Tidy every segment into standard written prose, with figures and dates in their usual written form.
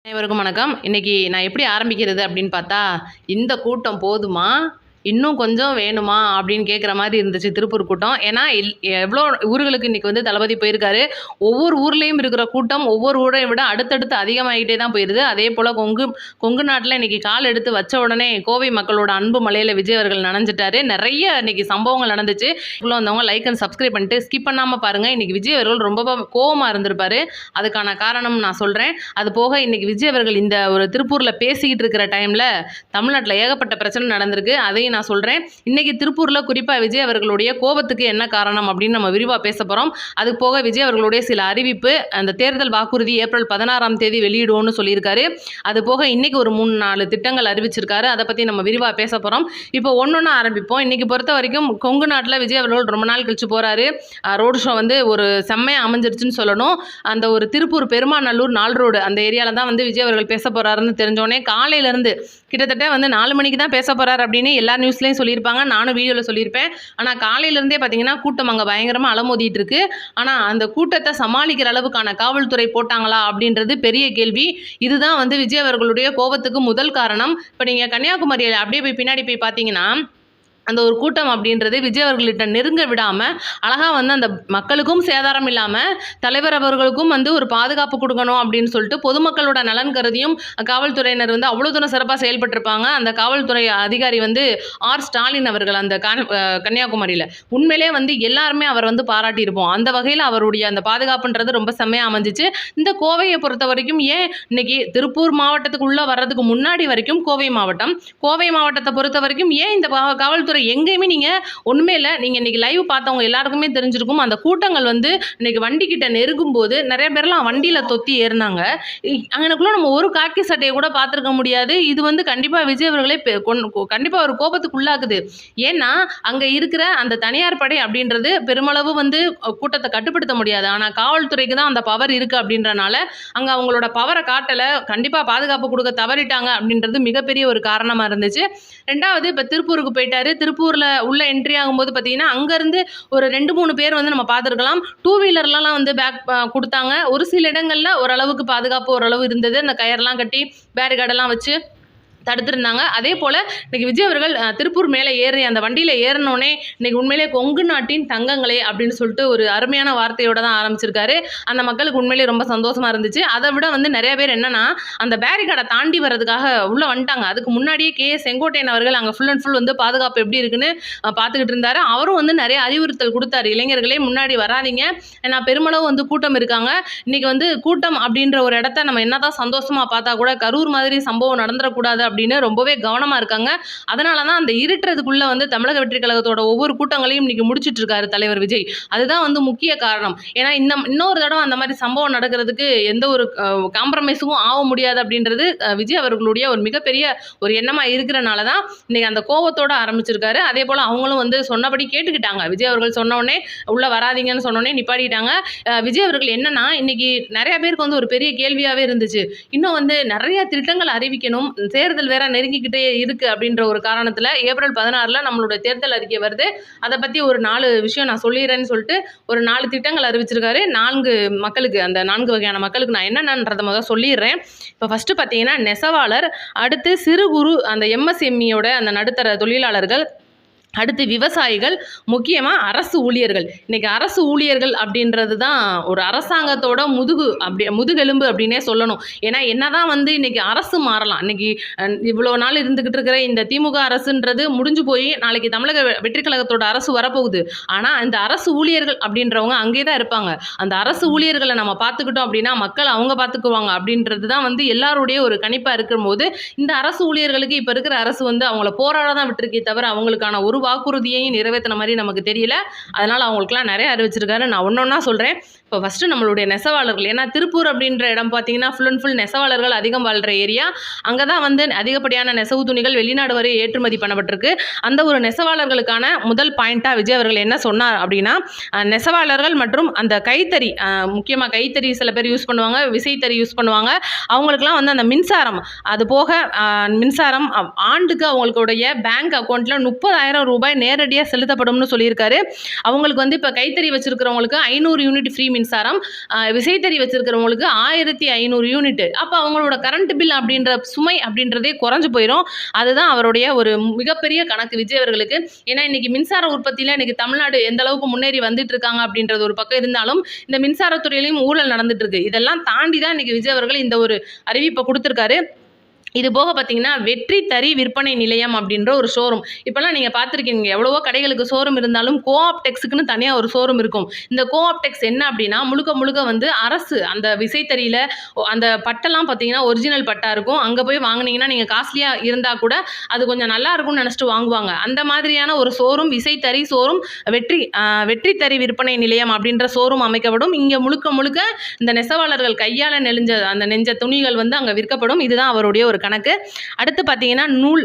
அனைவருக்கும் வணக்கம். இன்னைக்கு நான் எப்படி ஆரம்பிக்கிறது அப்படின்னு பார்த்தா, இந்த கூட்டம் போதுமா? இன்னும் கொஞ்சம் வேணுமா? அப்படின்னு கேட்குற மாதிரி இருந்துச்சு திருப்பூர் கூட்டம். ஏன்னா எவ்வளோ ஊர்களுக்கு இன்னைக்கு வந்து தளபதி போயிருக்காரு. ஒவ்வொரு ஊர்லேயும் இருக்கிற கூட்டம் ஒவ்வொரு ஊரையும் விட அடுத்தடுத்து அதிகமாகிட்டே தான் போயிருது. அதே போல் கொங்கு நாட்டில் இன்னைக்கு கால் எடுத்து வச்ச உடனே கோவை மக்களோட அன்பு மலையில் விஜய் அவர்கள் நனைஞ்சிட்டாரு. நிறைய இன்னைக்கு சம்பவங்கள் நடந்துச்சு. இவ்வளோ வந்தவங்க லைக் அண்ட் சப்ஸ்கிரைப் பண்ணிட்டு ஸ்கிப் பண்ணாமல் பாருங்கள். இன்னைக்கு விஜய் அவர்கள் ரொம்ப கோவமாக இருந்திருப்பாரு. அதுக்கான காரணம் நான் சொல்கிறேன். அது போக இன்னைக்கு விஜய் அவர்கள் இந்த ஒரு திருப்பூரில் பேசிக்கிட்டு இருக்கிற டைமில் தமிழ்நாட்டில் ஏகப்பட்ட பிரச்சனை நடந்திருக்கு. அதையும் நான் சொல்கிறேன். இன்றைக்கி திருப்பூரில் குறிப்பாக விஜய் அவர்களுடைய கோபத்துக்கு என்ன காரணம் அப்படின்னு நம்ம விரிவாக பேச போகிறோம். அது போக விஜய் அவர்களுடைய சில அறிவிப்பு, அந்த தேர்தல் வாக்குறுதி ஏப்ரல் 16ஆம் தேதி வெளியிடுவோம்னு சொல்லியிருக்காரு. அது போக இன்றைக்கி ஒரு 3-4 திட்டங்கள் அறிவிச்சிருக்காரு. அதை பற்றி நம்ம விரிவாக பேச போகிறோம். இப்போ ஒன்றொன்னா ஆரம்பிப்போம். இன்றைக்கி பொறுத்த வரைக்கும் கொங்கு நாட்டில் விஜய் அவர்கள் ரொம்ப நாள் கழிச்சு போகிறாரு. ரோடு ஷோ வந்து ஒரு செம்மையாக அமைஞ்சிருச்சுன்னு சொல்லணும். அந்த ஒரு திருப்பூர் பெருமாநல்லூர் 4 ரோடு அந்த ஏரியாவில் தான் வந்து விஜய் அவர்கள் பேச போகிறாருன்னு தெரிஞ்சோடனே காலையிலேருந்து கிட்டத்தட்ட வந்து 4 மணிக்கு தான் பேச போகிறார் அப்படின்னு எல்லா நியூஸ்லேயும் சொல்லியிருப்பாங்க. நானும் வீடியோவில் சொல்லியிருப்பேன். ஆனால் காலையிலேருந்தே பார்த்தீங்கன்னா கூட்டம் அங்கே பயங்கரமாக அலமோதிட்டு இருக்கு. ஆனால் அந்த கூட்டத்தை சமாளிக்கிற அளவுக்கான காவல்துறை போட்டாங்களா அப்படின்றது பெரிய கேள்வி. இதுதான் வந்து விஜய் அவர்களுடைய கோபத்துக்கு முதல் காரணம். இப்போ நீங்கள் கன்னியாகுமரியில் அப்படியே போய் பின்னாடி போய் பார்த்தீங்கன்னா அந்த ஒரு கூட்டம் அப்படின்றது விஜய் அவர்கள்கிட்ட நெருங்க விடாமல் அழகாக வந்து அந்த மக்களுக்கும் சேதாரம் இல்லாமல் தலைவர் அவர்களுக்கும் வந்து ஒரு பாதுகாப்பு கொடுக்கணும் அப்படின்னு சொல்லிட்டு பொதுமக்களோட நலன் கருதியும் காவல்துறையினர் வந்து அவ்வளோ தூரம் சிறப்பாக செயல்பட்டிருப்பாங்க. அந்த காவல்துறை அதிகாரி வந்து ஆர் ஸ்டாலின் அவர்கள் அந்த கன்னியாகுமரியில் உண்மையிலே வந்து எல்லாருமே அவர் வந்து பாராட்டியிருப்போம். அந்த வகையில் அவருடைய அந்த பாதுகாப்புன்றது ரொம்ப செம்மையாக அமைஞ்சிச்சு. இந்த கோவையை பொறுத்த வரைக்கும் ஏன் இன்னைக்கு திருப்பூர் மாவட்டத்துக்குள்ளே வர்றதுக்கு முன்னாடி வரைக்கும் கோவை மாவட்டத்தை பொறுத்த வரைக்கும் ஏன் இந்த காவல்துறை எங்கேயுமே நீங்கள் ஒன்றுமே இல்லை. நீங்கள் இன்றைக்கி லைவ் பார்த்தவங்க எல்லாருக்குமே தெரிஞ்சிருக்கும். அந்த கூட்டங்கள் வந்து இன்றைக்கி வண்டிக்கிட்ட நெருங்கும் போது நிறைய பேர்லாம் வண்டியில் தொத்தி ஏறினாங்க. அங்கனக்குள்ளே நம்ம ஒரு காக்கி சட்டையை கூட பார்த்துருக்க முடியாது. இது வந்து கண்டிப்பாக விஜய் அவர்களே கண்டிப்பாக ஒரு கோபத்துக்கு உள்ளாக்குது. ஏன்னா அங்கே இருக்கிற அந்த தனியார் படை அப்படின்றது பெருமளவு வந்து கூட்டத்தை கட்டுப்படுத்த முடியாது. ஆனால் காவல்துறைக்கு தான் அந்த பவர் இருக்குது. அப்படின்றனால அங்கே அவங்களோட பவரை காட்டலை, கண்டிப்பாக பாதுகாப்பு கொடுக்க தவறிட்டாங்க அப்படின்றது மிகப்பெரிய ஒரு காரணமாக இருந்துச்சு. ரெண்டாவது, இப்போ திருப்பூருக்கு போயிட்டாரு. திருப்பூரில் உள்ள என்ட்ரி ஆகும்போது பார்த்தீங்கன்னா அங்கேருந்து ஒரு 2-3 பேர் வந்து நம்ம பார்த்துருக்கலாம். 2 வீலர்லாம் வந்து பேக் கொடுத்தாங்க. ஒரு சில இடங்களில் ஓரளவுக்கு பாதுகாப்பு ஓரளவு இருந்தது. அந்த கயர்லாம் கட்டி பேரிகார்டெல்லாம் வச்சு தடுத்துருந்தாங்க. அதே போல் இன்றைக்கி விஜய் அவர்கள் திருப்பூர் மேலே ஏறி அந்த வண்டியில் ஏறினோடனே இன்றைக்கி உண்மையிலே கொங்கு நாட்டின் தங்கங்களே அப்படின்னு சொல்லிட்டு ஒரு அருமையான வார்த்தையோடு தான் ஆரம்பிச்சிருக்காரு. அந்த மக்களுக்கு உண்மையிலே ரொம்ப சந்தோஷமாக இருந்துச்சு. அதை விட வந்து நிறைய பேர் என்னென்னா அந்த பேரிகார்டை தாண்டி வர்றதுக்காக உள்ளே வந்துட்டாங்க. அதுக்கு முன்னாடியே செங்கோட்டையன் அவர்கள் அங்கே ஃபுல் அண்ட் ஃபுல் வந்து பாதுகாப்பு எப்படி இருக்குன்னு பார்த்துக்கிட்டு இருந்தார். அவரும் வந்து நிறைய அறிவுறுத்தல் கொடுத்தாரு. இளைஞர்களே முன்னாடி வராதிங்க, ஏன்னா பெருமளவு வந்து கூட்டம் இருக்காங்க. இன்றைக்கி வந்து கூட்டம் அப்படின்ற ஒரு இடத்த நம்ம என்ன தான் சந்தோஷமாக பார்த்தா கூட கரூர் மாதிரி சம்பவம் நடந்துடக்கூடாது அப்படின்னு ரொம்பவே கவனமாக இருக்காங்க. அதனால தான் அந்த இருட்டுறதுக்குள்ளே வந்து தமிழக வெற்றி கழகத்தோட ஒவ்வொரு கூட்டங்களையும் இன்னைக்கு முடிச்சுட்டு இருக்காரு தலைவர் விஜய். அதுதான் வந்து முக்கிய காரணம். ஏன்னா இன்னொரு தடவை அந்த மாதிரி சம்பவம் நடக்கிறதுக்கு எந்த ஒரு காம்ப்ரமைஸும் ஆக முடியாது அப்படின்றது விஜய் அவர்களுடைய ஒரு மிகப்பெரிய ஒரு எண்ணமாக இருக்கிறனால தான் இன்னைக்கு அந்த கோபத்தோடு ஆரம்பிச்சிருக்காரு. அதே போல் அவங்களும் வந்து சொன்னபடி கேட்டுக்கிட்டாங்க. விஜய் அவர்கள் சொன்னோடனே உள்ளே வராதிங்கன்னு சொன்னோடனே நிப்பாட்டிட்டாங்க. விஜய் அவர்கள் என்னன்னா இன்னைக்கு நிறைய பேருக்கு வந்து ஒரு பெரிய கேள்வியாகவே இருந்துச்சு. இன்னும் வந்து நிறைய திட்டங்கள் அறிவிக்கணும், தேர்தல் வேற நெருங்கிக்கிட்டே இருக்கு அப்படின்ற ஒரு காரணத்தில் ஏப்ரல் 16 நம்மளுடைய தேர்தல் அறிக்கை வருது. அதை பற்றி ஒரு 4 விஷயம் நான் சொல்லிடுறேன்னு சொல்லிட்டு ஒரு 4 திட்டங்கள் அறிவிச்சிருக்காரு. 4 மக்களுக்கு, அந்த 4 வகையான மக்களுக்கு நான் என்னென்னன்றதை முதல் சொல்லிடுறேன். இப்போ ஃபஸ்ட்டு பார்த்தீங்கன்னா நெசவாளர், அடுத்து சிறு குறு அந்த MSMEயோட அந்த நடுத்தர தொழிலாளர்கள், அடுத்து விவசாயிகள், முக்கியமாக அரசு ஊழியர்கள். இன்றைக்கி அரசு ஊழியர்கள் அப்படின்றது தான் ஒரு அரசாங்கத்தோட முதுகெலும்பு அப்படின்னே சொல்லணும். ஏன்னா என்ன தான் வந்து இன்றைக்கி அரசு மாறலாம், இன்றைக்கி இவ்வளோ நாள் இருந்துக்கிட்டு இருக்கிற இந்த திமுக அரசுன்றது முடிஞ்சு போய் நாளைக்கு தமிழக வெற்றி கழகத்தோட அரசு வரப்போகுது. ஆனால் இந்த அரசு ஊழியர்கள் அப்படின்றவங்க அங்கே தான் இருப்பாங்க. அந்த அரசு ஊழியர்களை நம்ம பார்த்துக்கிட்டோம் அப்படின்னா மக்கள் அவங்க பார்த்துக்குவாங்க அப்படின்றது தான் வந்து எல்லாருடைய ஒரு கணிப்பாக இருக்கும்போது இந்த அரசு ஊழியர்களுக்கு இப்போ இருக்கிற அரசு வந்து அவங்கள போராட தான் விட்டுருக்கே தவிர அவங்களுக்கான ஒரு வாக்குறுதியையும் நிறைவேற்றின மாதிரி நமக்கு தெரியல. அதனால் அவங்களுக்குலாம் நிறைய அறிவிச்சிருக்காரு. நான் ஒன்றொன்னா சொல்கிறேன். இப்போ ஃபஸ்ட்டு நம்மளுடைய நெசவாளர்கள், ஏன்னா திருப்பூர் அப்படின்ற இடம் பார்த்தீங்கன்னா ஃபுல் அண்ட் ஃபுல் நெசவாளர்கள் அதிகம் வாழ்கிற ஏரியா. அங்கே தான் வந்து அதிகப்படியான நெசவு துணிகள் வெளிநாடு வரை ஏற்றுமதி பண்ணப்பட்டிருக்கு. அந்த ஒரு நெசவாளர்களுக்கான முதல் பாயிண்ட்டாக விஜய் அவர்கள் என்ன சொன்னார் அப்படின்னா, நெசவாளர்கள் மற்றும் அந்த கைத்தறி, முக்கியமாக கைத்தறி சில பேர் யூஸ் பண்ணுவாங்க, விசைத்தறி யூஸ் பண்ணுவாங்க. அவங்களுக்குலாம் வந்து அந்த மின்சாரம், அது போக மின்சாரம் ஆண்டுக்கு அவங்களுடைய பேங்க் அக்கௌண்ட்டில் 30,000 ரூபாய் நேரடியாக செலுத்தப்படும்னு சொல்லியிருக்காரு. அவங்களுக்கு வந்து இப்போ கைத்தறி வச்சிருக்கிறவங்களுக்கு 500 யூனிட் ஃப்ரீ மின்சாரம், விசைத்தறி வச்சிருக்கிறவங்களுக்கு 1500 யூனிட். அப்போ அவங்களோட கரண்ட் பில் அப்படின்ற சுமை அப்படின்றதே குறைஞ்சு போயிடும். அதுதான் அவருடைய ஒரு மிகப்பெரிய கணக்கு விஜய் அவர்களுக்கு. ஏன்னா இன்னைக்கு மின்சார உற்பத்தியில் இன்னைக்கு தமிழ்நாடு எந்த அளவுக்கு முன்னேறி வந்துட்டு இருக்காங்க அப்படின்றது ஒரு பக்கம் இருந்தாலும் இந்த மின்சாரத்துறையிலையும் ஊழல் நடந்துட்டு இருக்கு. இதெல்லாம் தாண்டி தான் இன்னைக்கு விஜய் அவர்கள் இந்த ஒரு அறிவிப்பை கொடுத்திருக்காரு. இது போக பார்த்தீங்கன்னா வெற்றி தறி விற்பனை நிலையம் அப்படின்ற ஒரு ஷோரூம். இப்போல்லாம் நீங்கள் பார்த்துருக்கீங்க, எவ்வளவோ கடைகளுக்கு ஷோரூம் இருந்தாலும் கோஆப்டெக்ஸுக்குன்னு தனியாக ஒரு ஷோரூம் இருக்கும். இந்த கோஆப்டெக்ஸ் என்ன அப்படின்னா முழுக்க முழுக்க வந்து அரசு அந்த விசைத்தறியில் அந்த பட்டெல்லாம் பார்த்தீங்கன்னா ஒரிஜினல் பட்டா இருக்கும். அங்கே போய் வாங்கினீங்கன்னா நீங்கள் காஸ்ட்லியாக இருந்தால் கூட அது கொஞ்சம் நல்லா இருக்கும்னு நினச்சிட்டு வாங்குவாங்க. அந்த மாதிரியான ஒரு ஷோரூம் விசைத்தறி ஷோரூம் வெற்றி தறி விற்பனை நிலையம் அப்படின்ற ஷோரூம் அமைக்கப்படும். இங்கே முழுக்க முழுக்க இந்த நெசவாளர்கள் கையால் நெஞ்ச துணிகள் வந்து அங்கே விற்கப்படும். இதுதான் அவருடைய ஒரு கணக்கு. அடுத்து பார்த்தீங்கன்னா நூல்,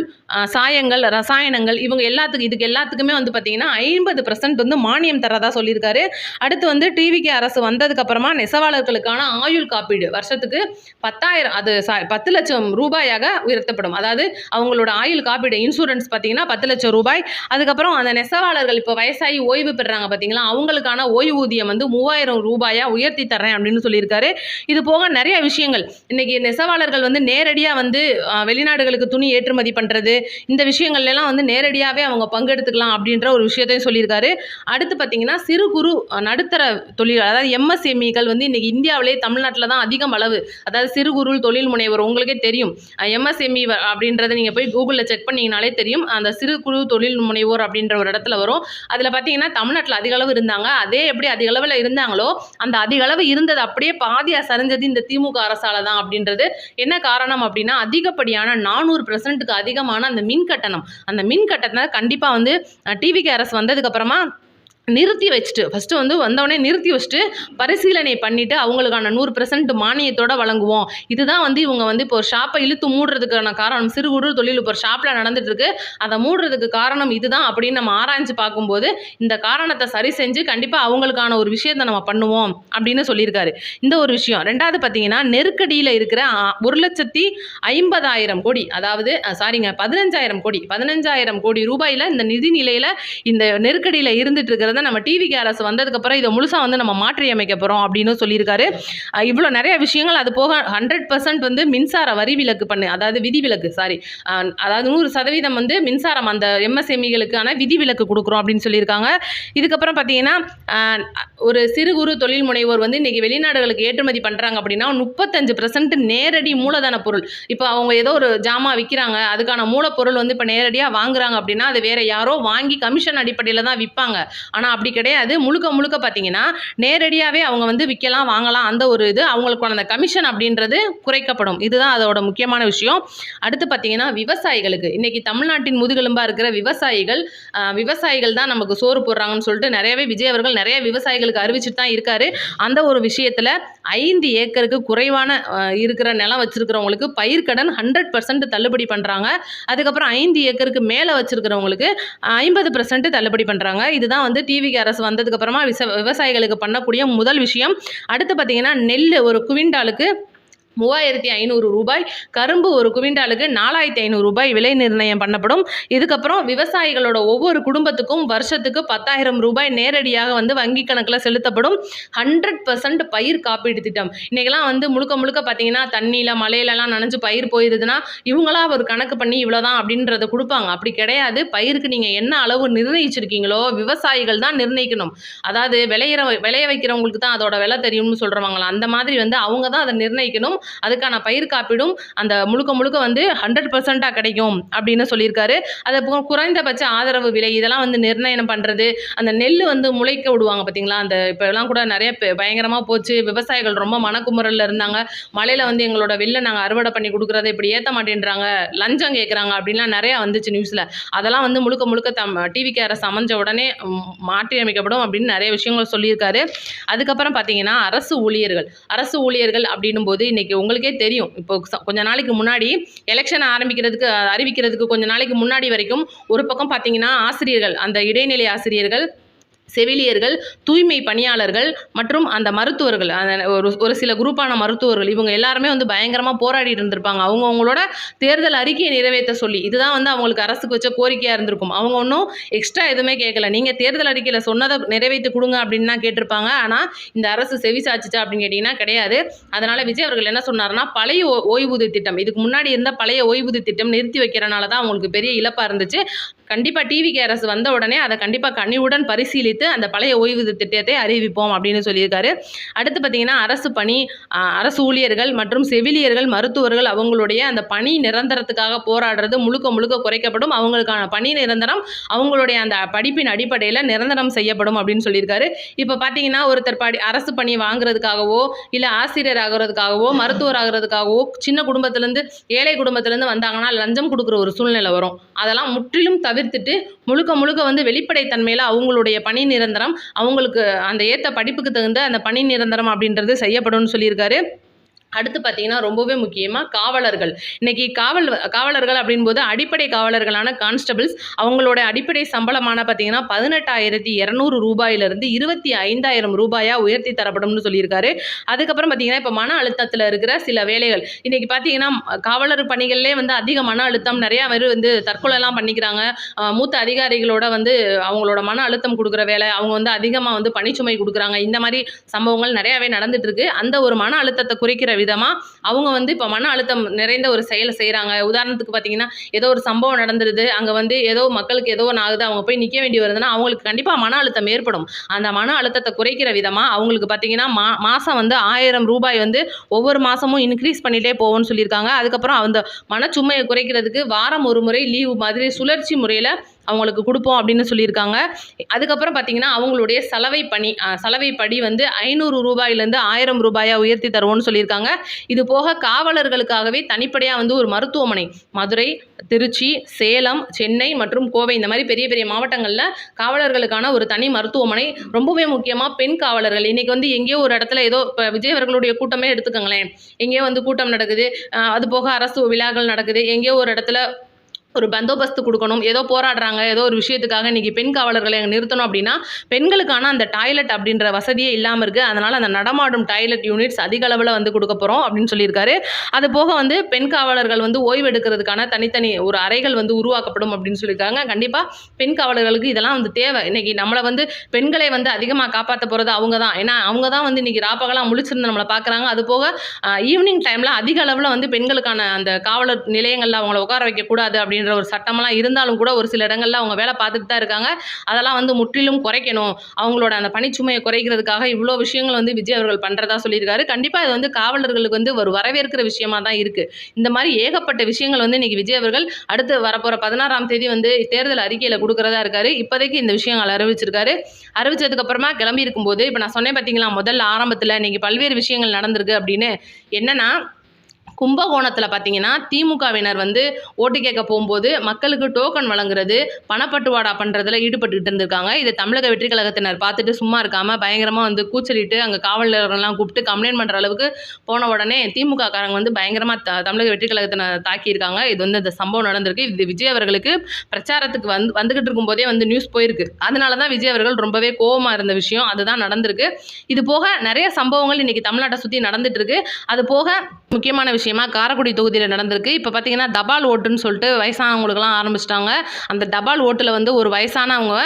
சாயங்கள், ரசாயனங்கள் இவங்க இதுக்கு எல்லாத்துக்குமே வந்து பார்த்தீங்கன்னா 50% வந்து மானியம் தரதா சொல்லியிருக்காரு. அடுத்து வந்து டிவிகே அரசு வந்ததுக்கு அப்புறமா நெசவாளர்களுக்கான ஆயுள் காப்பீடு வருஷத்துக்கு 10 லட்சம் ரூபாயாக உயர்த்தப்படும். அதாவது அவங்களோட ஆயுள் காப்பீடு இன்சூரன்ஸ் பார்த்தீங்கன்னா 10 லட்சம் ரூபாய். அதுக்கப்புறம் அந்த நெசவாளர்கள் இப்போ வயசாகி ஓய்வு பெறுறாங்க பார்த்தீங்களா, அவங்களுக்கான ஓய்வூதியம் வந்து 3000 ரூபாயா உயர்த்தி தரேன் அப்படின்னு சொல்லியிருக்காரு. இது போக நிறைய விஷயங்கள் இன்னைக்கு நெசவாளர்கள் வந்து நேரடியாக வந்து வெளிநாடுகளுக்கு துணி ஏற்றுமதி பண்ணுறது, இந்த விஷயங்கள்லாம் வந்து நேரடியாகவே அவங்க பங்கெடுத்துக்கலாம் அப்படின்ற ஒரு விஷயத்தையும் சொல்லியிருக்காரு. அடுத்து பார்த்தீங்கன்னா சிறு குறு நடுத்தர தொழில், அதாவது எம்எஸ்எம்இகள் வந்து இன்றைக்கி இந்தியாவிலே தமிழ்நாட்டில் தான் அதிகம் அளவு. அதாவது சிறு குறு தொழில் முனைவர் உங்களுக்கே தெரியும், எம்எஸ்எம்இ அப்படின்றத நீங்கள் போய் கூகுளில் செக் பண்ணிங்கனாலே தெரியும். அந்த சிறு குறு தொழில் முனைவோர் அப்படின்ற ஒரு இடத்துல வரும். அதில் பார்த்தீங்கன்னா தமிழ்நாட்டில் அதிக அளவு இருந்தாங்க. அதே எப்படி அதிக அளவில் இருந்தாங்களோ அந்த அதிக அளவு இருந்தது அப்படியே பாதியாக சரிஞ்சது இந்த திமுக அரசால் தான். அப்படின்றது என்ன காரணம் அப்படின்னா அதிகப்படியான 400% அதிகமான அந்த மின் கட்டணத்தை கண்டிப்பாக வந்து டிவிகே அரசு வந்ததுக்கு அப்புறமா நிறுத்தி வச்சுட்டு ஃபஸ்ட்டு வந்து வந்தவொடனே நிறுத்தி வச்சுட்டு பரிசீலனை பண்ணிவிட்டு அவங்களுக்கான 100% மானியத்தோடு வழங்குவோம். இதுதான் வந்து இவங்க வந்து இப்போ ஒரு ஷாப்பை இழுத்து மூடுறதுக்கான காரணம். சிறு குறு தொழில் இப்போ ஒரு ஷாப்பில் நடந்துட்டுருக்கு, அதை மூடுறதுக்கு காரணம் இதுதான் அப்படின்னு நம்ம ஆராய்ஞ்சு பார்க்கும்போது இந்த காரணத்தை சரி செஞ்சு கண்டிப்பாக அவங்களுக்கான ஒரு விஷயத்தை நம்ம பண்ணுவோம் அப்படின்னு சொல்லியிருக்காரு. இந்த ஒரு விஷயம். ரெண்டாவது பார்த்தீங்கன்னா நெருக்கடியில் இருக்கிற 1,50,000 கோடி, அதாவது 15,000 கோடி ரூபாயில் இந்த நிதி நிலையில் இந்த நெருக்கடியில் இருந்துட்டு இருக்கிறது நம்ம டிவிகே அரசு வந்ததுக்கு அப்புறம் இதை முழுசா வந்து நம்ம மாற்றி அமைக்க போறோம் அப்படின்னு சொல்லியிருக்காரு. இவ்வளோ நிறைய விஷயங்கள். அது போக 100% வந்து மின்சார வரி விலக்கு அதாவது விதிவிலக்கு அதாவது 100% வந்து மின்சாரம் அந்த எம்எஸ்எம்இகளுக்கான விதிவிலக்கு கொடுக்குறோம் அப்படின்னு சொல்லியிருக்காங்க. இதுக்கப்புறம் பார்த்தீங்கன்னா ஒரு சிறு குறு தொழில் முனைவோர் வந்து இன்னைக்கு வெளிநாடுகளுக்கு ஏற்றுமதி பண்ணுறாங்க அப்படின்னா 35% நேரடி மூலதன பொருள். இப்போ அவங்க ஏதோ ஒரு ஜாமா விற்கிறாங்க, அதுக்கான மூலப்பொருள் வந்து இப்போ நேரடியாக வாங்குறாங்க அப்படின்னா அது வேற யாரோ வாங்கி கமிஷன் அடிப்படையில் தான் விற்பாங்க. ஆனால் அப்படி கிடையாது. முழுக்க பார்த்தீங்கன்னா நேரடியாகவே அவங்க வந்து விற்கலாம், வாங்கலாம். அந்த ஒரு இது அவங்களுக்கான அந்த கமிஷன் அப்படின்றது குறைக்கப்படும். இதுதான் அதோட முக்கியமான விஷயம். அடுத்து பார்த்தீங்கன்னா விவசாயிகளுக்கு இன்னைக்கு தமிழ்நாட்டின் முதுகெலும்பாக இருக்கிற விவசாயிகள் தான் நமக்கு சோறு போடுறாங்கன்னு சொல்லிட்டு நிறையவே விஜய் அவர்கள் நிறைய விவசாயிகளுக்கு அறிவிச்சுட்டு தான் இருக்காரு. அந்த ஒரு விஷயத்தில் 5 ஏக்கருக்கு குறைவான இருக்கிற நிலம் வச்சிருக்கிறவங்களுக்கு பயிர்க்கடன் 100% தள்ளுபடி பண்ணுறாங்க. அதுக்கப்புறம் 5 ஏக்கருக்கு மேலே வச்சிருக்கிறவங்களுக்கு 50% தள்ளுபடி பண்ணுறாங்க. இதுதான் வந்து டிவிகே அரசு வந்ததுக்கு அப்புறமா விவசாயிகளுக்கு பண்ணக்கூடிய முதல் விஷயம். அடுத்து பார்த்தீங்கன்னா நெல் ஒரு குவிண்டாலுக்கு 3,500 ரூபாய், கரும்பு ஒரு குவிண்டாலுக்கு 4,500 ரூபாய் விலை நிர்ணயம் பண்ணப்படும். இதுக்கப்புறம் விவசாயிகளோட ஒவ்வொரு குடும்பத்துக்கும் வருஷத்துக்கு 10,000 ரூபாய் நேரடியாக வந்து வங்கி கணக்கில் செலுத்தப்படும். 100% பயிர் காப்பீடு திட்டம். இன்றைக்கெல்லாம் வந்து முழுக்க பார்த்தீங்கன்னா தண்ணியில் மழையிலலாம் நனைஞ்சு பயிர் போயிருதுன்னா இவங்களா ஒரு கணக்கு பண்ணி இவ்வளோதான் அப்படின்றத கொடுப்பாங்க. அப்படி கிடையாது. பயிருக்கு நீங்கள் என்ன அளவு நிர்ணயிச்சிருக்கீங்களோ விவசாயிகள் தான் நிர்ணயிக்கணும். அதாவது விளைய வைக்கிறவங்களுக்கு தான் அதோட விலை தெரியும்னு சொல்கிறவங்களா, அந்த மாதிரி வந்து அவங்க தான் அதை நிர்ணயிக்கணும். அதுக்கான பயிர் காப்பீடும் அந்த முழுக்க வந்து 100% கிடைக்கும் அப்படின்னு சொல்லியிருக்காரு. அது குறைந்தபட்ச ஆதரவு விலை இதெல்லாம் வந்து நிர்ணயம் பண்ணுறது, அந்த நெல் வந்து முளைக்க விடுவாங்க பார்த்தீங்களா, அந்த இப்போலாம் கூட நிறைய பயங்கரமாக போச்சு. விவசாயிகள் ரொம்ப மனக்குமுறலில் இருந்தாங்க. மழையில் வந்து எங்களோட வெள்ளை நாங்கள் அறுவடை பண்ணி கொடுக்குறத இப்படி ஏற்ற மாட்டேன்றாங்க, லஞ்சம் கேட்குறாங்க அப்படின்லாம் நிறையா வந்துச்சு நியூஸில். அதெல்லாம் வந்து முழுக்க டிவிகே அரசு அமைஞ்ச உடனே மாற்றி அமைக்கப்படும் அப்படின்னு நிறைய விஷயங்கள் சொல்லியிருக்காரு. அதுக்கப்புறம் பார்த்தீங்கன்னா அரசு ஊழியர்கள் அப்படின்னும் போது இன்னைக்கு உங்களுக்கே தெரியும், இப்போ கொஞ்ச நாளைக்கு முன்னாடி எலெக்ஷன் அறிவிக்கிறதுக்கு கொஞ்ச நாளைக்கு முன்னாடி வரைக்கும் ஒரு பக்கம் பார்த்தீங்கன்னா ஆசிரியர்கள், அந்த இடைநிலை ஆசிரியர்கள் செவிலியர்கள், தூய்மை பணியாளர்கள் மற்றும் அந்த மருத்துவர்கள், ஒரு சில குரூப்பான மருத்துவர்கள் இவங்க எல்லாருமே வந்து பயங்கரமா போராடிட்டு இருந்திருப்பாங்க. அவங்களோட தேர்தல் அறிக்கையை நிறைவேற்ற சொல்லி. இதுதான் வந்து அவங்களுக்கு அரசுக்கு வச்ச கோரிக்கையா இருந்திருக்கும். அவங்க ஒண்ணும் எக்ஸ்ட்ரா எதுவுமே கேட்கல. நீங்க தேர்தல் அறிக்கையில சொன்னத நிறைவேத்தி குடுங்க அப்படின்னு தான் கேட்டிருப்பாங்க. ஆனா, இந்த அரசு செவி சாய்ச்சுச்சா அப்படின்னு கேட்டீங்கன்னா கிடையாது. அதனால விஜய் அவர்கள் என்ன சொன்னாருன்னா, பழைய ஓய்வூதிய திட்டம், இதுக்கு முன்னாடி இருந்த பழைய ஓய்வூதிய திட்டம் நிறுத்தி வைக்கிறனால தான் அவங்களுக்கு பெரிய இழப்பா இருந்துச்சு. கண்டிப்பா டிவிகே அரசு வந்த உடனே அதை கண்டிப்பா கனிவுடன் பரிசீலித்து அந்த பழைய ஓய்வூதிய திட்டத்தை அறிவிப்போம் அப்படின்னு சொல்லியிருக்காரு. அடுத்து பார்த்தீங்கன்னா, அரசு ஊழியர்கள் மற்றும் செவிலியர்கள், மருத்துவர்கள் அவங்களுடைய அந்த பணி நிரந்தரத்துக்காக போராடுறது முழுக்க முழுக்க குறைக்கப்படும். அவங்களுக்கான பணி நிரந்தரம் அவங்களுடைய அந்த படிப்பின் அடிப்படையில் நிரந்தரம் செய்யப்படும் அப்படின்னு சொல்லியிருக்காரு. இப்போ பார்த்தீங்கன்னா, ஒருத்தர் அரசு பணி வாங்குறதுக்காகவோ இல்லை ஆசிரியர் ஆகிறதுக்காகவோ மருத்துவர் ஆகிறதுக்காகவோ சின்ன குடும்பத்திலேருந்து ஏழை குடும்பத்திலேருந்து வந்தாங்கன்னா லஞ்சம் கொடுக்குற ஒரு சூழ்நிலை வரும். அதெல்லாம் முற்றிலும் தவிர்த்துட்டு முழுக்க முழுக்க வந்து வெளிப்படைத்தன்மையில் அவங்களுடைய பணி நிரந்தரம், அவங்களுக்கு அந்த ஏற்ற படிப்புக்கு தகுந்த அந்த பணி நிரந்தரம் அப்படின்றது செய்யப்படும்னு சொல்லியிருக்காரு. அடுத்து பார்த்தீங்கன்னா, ரொம்பவே முக்கியமாக காவலர்கள். இன்னைக்கு காவலர்கள் அப்படின்போது அடிப்படை காவலர்களான கான்ஸ்டபிள்ஸ் அவங்களோட அடிப்படை சம்பளமான பார்த்தீங்கன்னா 18,200 ரூபாயிலிருந்து 25,000 ரூபாயா உயர்த்தி தரப்படும்னு சொல்லியிருக்காரு. அதுக்கப்புறம் பார்த்தீங்கன்னா, இப்போ மன அழுத்தத்தில் இருக்கிற சில வேலைகள் இன்னைக்கு பார்த்தீங்கன்னா, காவலர் பணிகள்லேயே வந்து அதிக மன அழுத்தம், நிறையா பேர் வந்து தற்கொலைலாம் பண்ணிக்கிறாங்க. மூத்த அதிகாரிகளோட வந்து அவங்களோட மன அழுத்தம் கொடுக்குற வேலை, அவங்க வந்து அதிகமாக வந்து பணிச்சுமை கொடுக்குறாங்க. இந்த மாதிரி சம்பவங்கள் நிறையாவே நடந்துட்டு இருக்கு. அந்த ஒரு மன அழுத்தத்தை குறைக்கிற விதமா அவங்க வந்து இப்போ மன அழுத்தம் நிறைந்த ஒரு செயலை செய்கிறாங்க. உதாரணத்துக்கு பார்த்தீங்கன்னா, ஏதோ ஒரு சம்பவம் நடந்துருது, அங்கே வந்து ஏதோ மக்களுக்கு ஏதோ ஒன்று ஆகுது, அவங்க போய் நிற்க வேண்டி வருதுன்னா அவங்களுக்கு கண்டிப்பாக மன அழுத்தம் ஏற்படும். அந்த மன அழுத்தத்தை குறைக்கிற விதமாக அவங்களுக்கு பார்த்தீங்கன்னா மாதம் வந்து 1000 ரூபாய் வந்து ஒவ்வொரு மாதமும் இன்க்ரீஸ் பண்ணிகிட்டே போவோம்னு சொல்லியிருக்காங்க. அதுக்கப்புறம் அந்த மனச்சுமையை குறைக்கிறதுக்கு வாரம் ஒரு முறை லீவு மாதிரி சுழற்சி முறையில் அவங்களுக்கு கொடுப்போம் அப்படின்னு சொல்லியிருக்காங்க. அதுக்கப்புறம் பார்த்தீங்கன்னா, அவங்களுடைய சலவை படி வந்து 500 ரூபாயிலேருந்து 1000 ரூபாயா உயர்த்தி தருவோம்னு சொல்லியிருக்காங்க. இது போக காவலர்களுக்காகவே தனிப்படையாக வந்து ஒரு மருத்துவமனை மதுரை, திருச்சி, சேலம், சென்னை மற்றும் கோவை இந்த மாதிரி பெரிய பெரிய மாவட்டங்களில் காவலர்களுக்கான ஒரு தனி மருத்துவமனை. ரொம்பவே முக்கியமாக பெண் காவலர்கள் இன்னைக்கு வந்து எங்கேயோ ஒரு இடத்துல ஏதோ இப்போ விஜய் அவர்களுடைய கூட்டமே எடுத்துக்கோங்களேன், எங்கேயோ வந்து கூட்டம் நடக்குது, அது போக அரசு விழாக்கள் நடக்குது, எங்கேயோ ஒரு இடத்துல ஒரு பந்தோபஸ்து கொடுக்கணும், ஏதோ போராடுறாங்க, ஏதோ ஒரு விஷயத்துக்காக இன்றைக்கி பெண் காவலர்களை அங்கே நிறுத்தணும் அப்படின்னா பெண்களுக்கான அந்த டாய்லெட் அப்படின்ற வசதியே இல்லாமல் இருக்குது. அதனால் அந்த நடமாடும் டாய்லெட் யூனிட்ஸ் அதிக அளவில் வந்து கொடுக்க போகிறோம் அப்படின்னு சொல்லியிருக்காரு. அது போக வந்து பெண் காவலர்கள் வந்து ஓய்வு எடுக்கிறதுக்கான தனித்தனி ஒரு அறைகள் வந்து உருவாக்கப்படும் அப்படின்னு சொல்லியிருக்காங்க. கண்டிப்பாக பெண் காவலர்களுக்கு இதெல்லாம் வந்து தேவை. இன்றைக்கி நம்மளை வந்து பெண்களை வந்து அதிகமாக காப்பாற்ற போகிறது அவங்க தான். ஏன்னா அவங்க தான் வந்து இன்றைக்கி ராப்பகலாக முழிச்சிருந்து நம்மளை பார்க்குறாங்க. அது போக ஈவினிங் டைமில் அதிக அளவில் வந்து பெண்களுக்கான அந்த காவலர் நிலையங்களில் அவங்கள உட்கார வைக்கக்கூடாது அப்படின்ற ஒரு சட்டமெல்லாம் இருந்தாலும் கூட ஒரு சில இடங்கள்ல அவங்க வேலை பார்த்துட்டு தான் இருக்காங்க. அதெல்லாம் வந்து முற்றிலும் குறைக்கணும். அவங்களோட அந்த பணிச்சுமையை குறைக்கிறதுக்காக இவ்வளோ விஷயங்கள் வந்து விஜய் அவர்கள் பண்ணுறதா சொல்லியிருக்காரு. கண்டிப்பாக இது வந்து காவலர்களுக்கு வந்து ஒரு வரவேற்கிற விஷயமா தான் இருக்குது. இந்த மாதிரி ஏகப்பட்ட விஷயங்கள் வந்து இன்றைக்கி விஜய் அவர்கள் அடுத்து வரப்போகிற 16ஆம் தேதி வந்து தேர்தல் அறிக்கையில் கொடுக்குறதா இருக்காரு. இப்போதைக்கு இந்த விஷயங்கள் அறிவிச்சிருக்காரு. அறிவிச்சதுக்கப்புறமா கிளம்பி இருக்கும்போது இப்போ நான் சொன்னேன் பார்த்தீங்களா, முதல்ல ஆரம்பத்தில் இன்றைக்கி பல்வேறு விஷயங்கள் நடந்திருக்கு அப்படின்னு. என்னென்னா, கும்பகோணத்தில் பார்த்தீங்கன்னா, திமுகவினர் வந்து ஓட்டு கேட்க போகும்போது மக்களுக்கு டோக்கன் வழங்குறது, பணப்பட்டுவாடா பண்ணுறதுல ஈடுபட்டுக்கிட்டு இருந்திருக்காங்க. இது தமிழக வெற்றி கழகத்தினர் பார்த்துட்டு சும்மா இருக்காமல் பயங்கரமாக வந்து கூச்சலிட்டு அங்கே காவலர்கள்லாம் கூப்பிட்டு கம்ப்ளைண்ட் பண்ணுற அளவுக்கு போன உடனே திமுக காரங்க வந்து பயங்கரமாக தமிழக வெற்றி கழகத்தினர் தாக்கியிருக்காங்க. இது வந்து இந்த சம்பவம் நடந்திருக்கு. இது விஜய் அவர்களுக்கு பிரச்சாரத்துக்கு வந்துகிட்டு இருக்கும்போதே வந்து நியூஸ் போயிருக்கு. அதனால தான் விஜய் அவர்கள் ரொம்பவே கோபமாக இருந்த விஷயம் அதுதான் நடந்திருக்கு. இது போக நிறைய சம்பவங்கள் இன்றைக்கி தமிழ்நாட்டை சுற்றி நடந்துட்டு இருக்கு. அது போக முக்கியமான விஷயமா காரைக்குடி தொகுதியில் நடந்திருக்கு. இப்போ பார்த்தீங்கன்னா, தபால் ஓட்டுன்னு சொல்லிட்டு வயசானவங்களுக்குலாம் ஆரம்பிச்சிட்டாங்க. அந்த தபால் ஓட்டில் வந்து ஒரு வயசானவங்க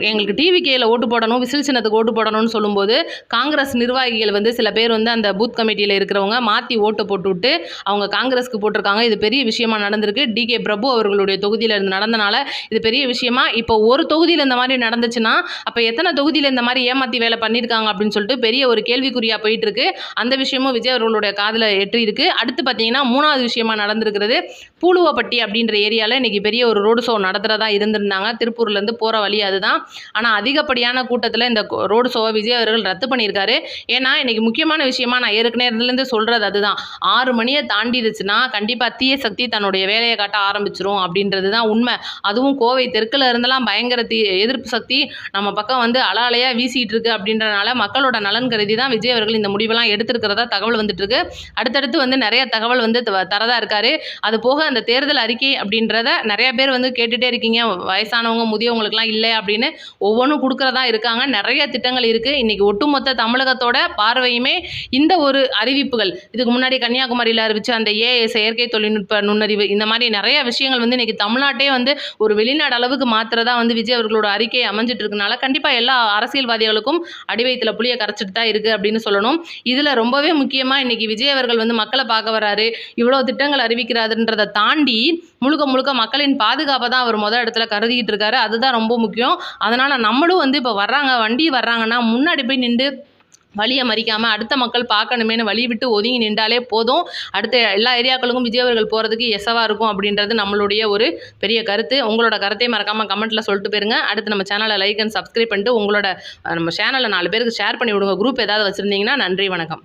எங்களுக்கு டிவிகேயில் ஓட்டு போடணும், விசில் சின்னத்துக்கு ஓட்டு போடணும்னு சொல்லும்போது காங்கிரஸ் நிர்வாகிகள் வந்து சில பேர் வந்து அந்த பூத் கமிட்டியில் இருக்கிறவங்க மாற்றி ஓட்டை போட்டு விட்டு அவங்க காங்கிரஸுக்கு போட்டிருக்காங்க. இது பெரிய விஷயமா நடந்திருக்கு. டிகே பிரபு அவர்களுடைய தொகுதியில் இருந்து நடந்தனால இது பெரிய விஷயமா. இப்போ ஒரு தொகுதியில் இந்த மாதிரி நடந்துச்சுன்னா அப்போ எத்தனை தொகுதியில் இந்த மாதிரி ஏமாற்றி வேலை பண்ணியிருக்காங்க அப்படின்னு சொல்லிட்டு பெரிய ஒரு கேள்விக்குறியாக போயிட்டு இருக்கு. அந்த விஷயமும் விஜய் அவர்களுடைய காதில் எட்டி இருக்கு. அடுத்து பார்த்தீங்கன்னா, 3வது விஷயமா நடந்திருக்கிறது, பூலுவப்பட்டி அப்படின்ற ஏரியாவில் இன்றைக்கி பெரிய ஒரு ரோடு ஷோ நடத்துகிறதா இருந்திருந்தாங்க. திருப்பூர்லேருந்து போகிற வழி அதுதான். ஆனால் அதிகப்படியான கூட்டத்தில் இந்த ரோடு ஷோவை விஜய் அவர்கள் ரத்து பண்ணியிருக்காரு. ஏன்னா இன்றைக்கி முக்கியமான விஷயமா நான் ஏற்கனவே இருந்துலேருந்து சொல்கிறது அதுதான். 6 மணியை தாண்டிடுச்சுன்னா கண்டிப்பாக தீய சக்தி தன்னுடைய வேலையை காட்ட ஆரம்பிச்சிரும் அப்படின்றது தான் உண்மை. அதுவும் கோவை தெற்கில் இருந்தெல்லாம் பயங்கர எதிர்ப்பு சக்தி நம்ம பக்கம் வந்து அலையாக வீசிட்டு இருக்கு. அப்படின்றனால மக்களோட நலன் கருதி தான் விஜய் அவர்கள் இந்த முடிவெல்லாம் எடுத்திருக்கிறதா தகவல் வந்துட்டு இருக்கு. அடுத்தடுத்து வந்து நிறைய தகவல் வந்து தரதா இருக்காரு. அது போக அந்த தேர்தல் அறிக்கை அப்படின்றத நிறைய பேர் வந்து கேட்டுட்டே இருக்கீங்க. வயசானவங்க, முதியவங்களுக்குலாம் இல்லை அப்படின்னு ஒவ்வொன்றும் கொடுக்குறதா இருக்காங்க. நிறைய திட்டங்கள் இருக்குது. இன்றைக்கி ஒட்டுமொத்த தமிழகத்தோட பார்வையுமே இந்த ஒரு அறிவிப்புகள், இதுக்கு முன்னாடி கன்னியாகுமரியில் அறிவிச்ச அந்த ஏஐ செயற்கை தொழில்நுட்ப நுண்ணறிவு, இந்த மாதிரி நிறைய விஷயங்கள் வந்து இன்றைக்கி தமிழ்நாட்டே வந்து ஒரு வெளிநாடு அளவுக்கு மாத்திரதா வந்து விஜய் அவர்களோட அறிக்கை அமைஞ்சிட்டு இருக்கனால கண்டிப்பாக எல்லா அரசியல்வாதிகளுக்கும் அடிவயத்தில் புளியை கரைச்சிட்டு தான் இருக்குது அப்படின்னு சொல்லணும். இதில் ரொம்பவே முக்கியமாக இன்றைக்கி விஜய் அவர்கள் வந்து மக்களை பார்க்க வராரு, இவ்வளோ திட்டங்கள் அறிவிக்கிறாருன்றதை தாண்டி முழுக்க முழுக்க மக்களின் பாதுகாப்பை தான் அவர் இடத்துல கருதிக்கிட்டு இருக்காரு. அதுதான் ரொம்ப முக்கியம். அதனால் நம்மளும் வந்து இப்போ வர்றாங்க, வண்டி வர்றாங்கன்னா முன்னாடி போய் நின்று வழியை மறிக்காமல் அடுத்த மக்கள் பார்க்கணுமேனு வழி விட்டு ஒதுங்கி நின்றாலே போதும். அடுத்த எல்லா ஏரியாக்களுக்கும் விஜய் அவர்கள் போகிறதுக்கு எசவாக இருக்கும் அப்படின்றது நம்மளுடைய ஒரு பெரிய கருத்து. உங்களோட கருத்தையும் மறக்காமல் கமெண்ட்டில் சொல்லிட்டு போயிருங்க. அடுத்து நம்ம சேனலை லைக் அண்ட் சப்ஸ்கிரைப் பண்ணிட்டு உங்களோட நம்ம சேனலை 4 பேருக்கு ஷேர் பண்ணி விடுங்க. குரூப் ஏதாவது வச்சுருந்தீங்கன்னா. நன்றி, வணக்கம்.